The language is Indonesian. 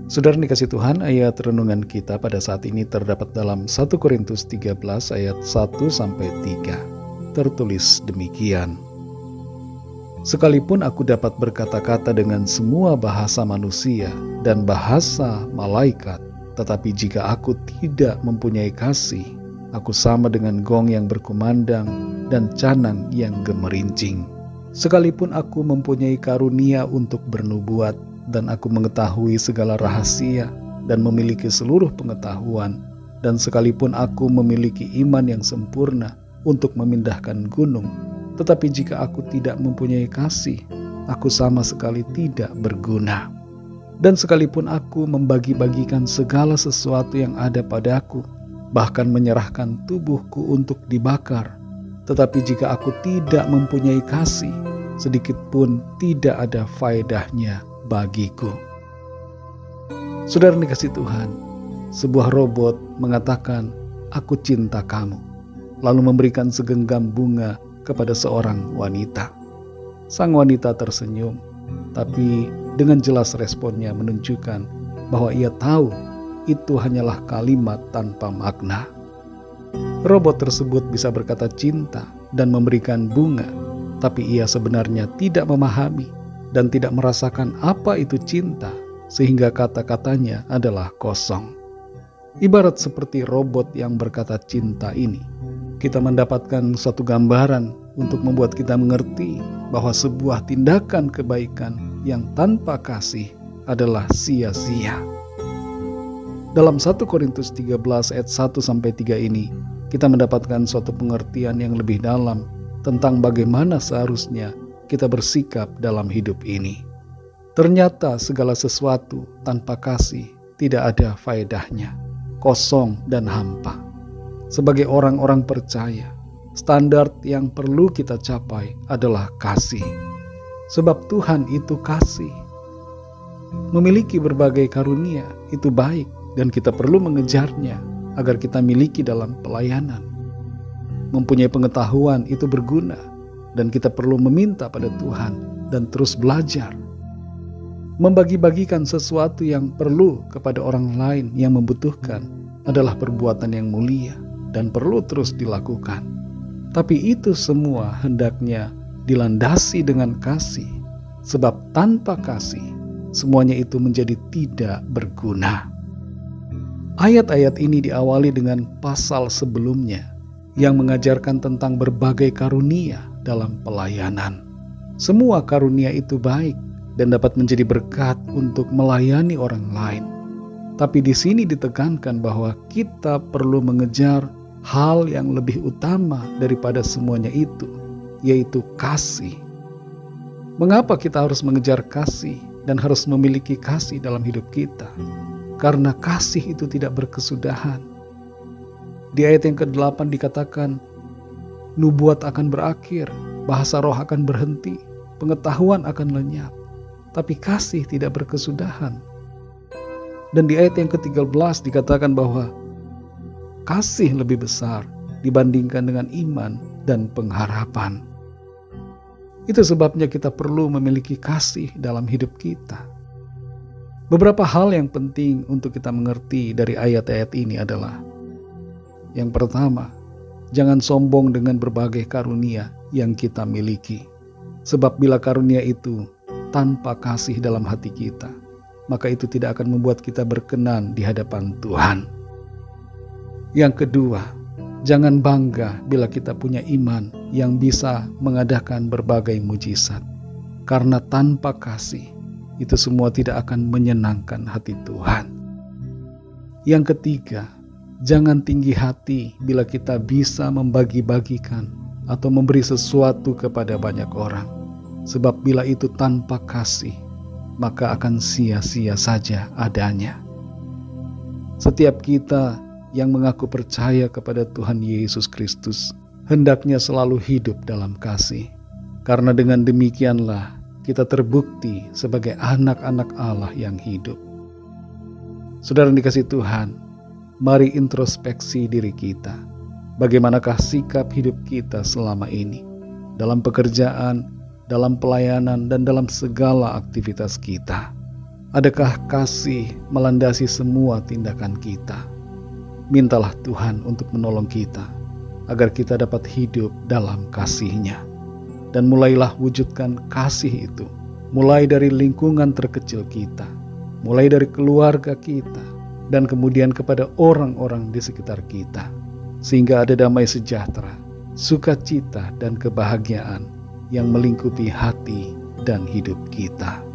Saudara dikasih Tuhan, ayat renungan kita pada saat ini terdapat dalam 1 Korintus 13 ayat 1-3. Tertulis demikian. Sekalipun aku dapat berkata-kata dengan semua bahasa manusia dan bahasa malaikat, tetapi jika aku tidak mempunyai kasih, aku sama dengan gong yang berkumandang dan canang yang gemerincing. Sekalipun aku mempunyai karunia untuk bernubuat, dan aku mengetahui segala rahasia dan memiliki seluruh pengetahuan, dan sekalipun aku memiliki iman yang sempurna untuk memindahkan gunung, tetapi jika aku tidak mempunyai kasih, aku sama sekali tidak berguna. Dan sekalipun aku membagi-bagikan segala sesuatu yang ada padaku, bahkan menyerahkan tubuhku untuk dibakar, tetapi jika aku tidak mempunyai kasih, sedikit pun tidak ada faedahnya bagiku. Saudara dikasih Tuhan, sebuah robot mengatakan, "Aku cinta kamu," lalu memberikan segenggam bunga kepada seorang wanita. Sang wanita tersenyum, tapi dengan jelas responnya menunjukkan bahwa ia tahu itu hanyalah kalimat tanpa makna. Robot tersebut bisa berkata cinta dan memberikan bunga, tapi ia sebenarnya tidak memahami dan tidak merasakan apa itu cinta, sehingga kata-katanya adalah kosong. Ibarat seperti robot yang berkata cinta ini, kita mendapatkan suatu gambaran untuk membuat kita mengerti bahwa sebuah tindakan kebaikan yang tanpa kasih adalah sia-sia. Dalam 1 Korintus 13 ayat 1-3 ini, kita mendapatkan suatu pengertian yang lebih dalam tentang bagaimana seharusnya kita bersikap dalam hidup ini. Ternyata segala sesuatu tanpa kasih tidak ada faedahnya, kosong dan hampa. Sebagai orang-orang percaya, standar yang perlu kita capai adalah kasih. Sebab Tuhan itu kasih. Memiliki berbagai karunia itu baik dan kita perlu mengejarnya agar kita miliki dalam pelayanan. Mempunyai pengetahuan itu berguna, dan kita perlu meminta pada Tuhan dan terus belajar. Membagi-bagikan sesuatu yang perlu kepada orang lain yang membutuhkan adalah perbuatan yang mulia dan perlu terus dilakukan. Tapi itu semua hendaknya dilandasi dengan kasih, sebab tanpa kasih semuanya itu menjadi tidak berguna. Ayat-ayat ini diawali dengan pasal sebelumnya yang mengajarkan tentang berbagai karunia dalam pelayanan. Semua karunia itu baik dan dapat menjadi berkat untuk melayani orang lain. Tapi di sini ditekankan bahwa kita perlu mengejar hal yang lebih utama daripada semuanya itu, yaitu kasih. Mengapa kita harus mengejar kasih dan harus memiliki kasih dalam hidup kita? Karena kasih itu tidak berkesudahan. Di ayat yang ke-8 dikatakan, nubuat akan berakhir, bahasa roh akan berhenti, pengetahuan akan lenyap, tapi kasih tidak berkesudahan. Dan di ayat yang ke-13 dikatakan bahwa kasih lebih besar dibandingkan dengan iman dan pengharapan. Itu sebabnya kita perlu memiliki kasih dalam hidup kita. Beberapa hal yang penting untuk kita mengerti dari ayat-ayat ini adalah, yang pertama, jangan sombong dengan berbagai karunia yang kita miliki. Sebab bila karunia itu tanpa kasih dalam hati kita, maka itu tidak akan membuat kita berkenan di hadapan Tuhan. Yang kedua, jangan bangga bila kita punya iman yang bisa mengadakan berbagai mujizat. Karena tanpa kasih, itu semua tidak akan menyenangkan hati Tuhan. Yang ketiga, jangan tinggi hati bila kita bisa membagi-bagikan atau memberi sesuatu kepada banyak orang. Sebab bila itu tanpa kasih, maka akan sia-sia saja adanya. Setiap kita yang mengaku percaya kepada Tuhan Yesus Kristus hendaknya selalu hidup dalam kasih. Karena dengan demikianlah kita terbukti sebagai anak-anak Allah yang hidup. Saudara dikasih Tuhan, mari introspeksi diri kita. Bagaimanakah sikap hidup kita selama ini? Dalam pekerjaan, dalam pelayanan, dan dalam segala aktivitas kita. Adakah kasih melandasi semua tindakan kita? Mintalah Tuhan untuk menolong kita, agar kita dapat hidup dalam kasih-Nya. Dan mulailah wujudkan kasih itu, mulai dari lingkungan terkecil kita, mulai dari keluarga kita, dan kemudian kepada orang-orang di sekitar kita. Sehingga ada damai sejahtera, sukacita dan kebahagiaan yang melingkupi hati dan hidup kita.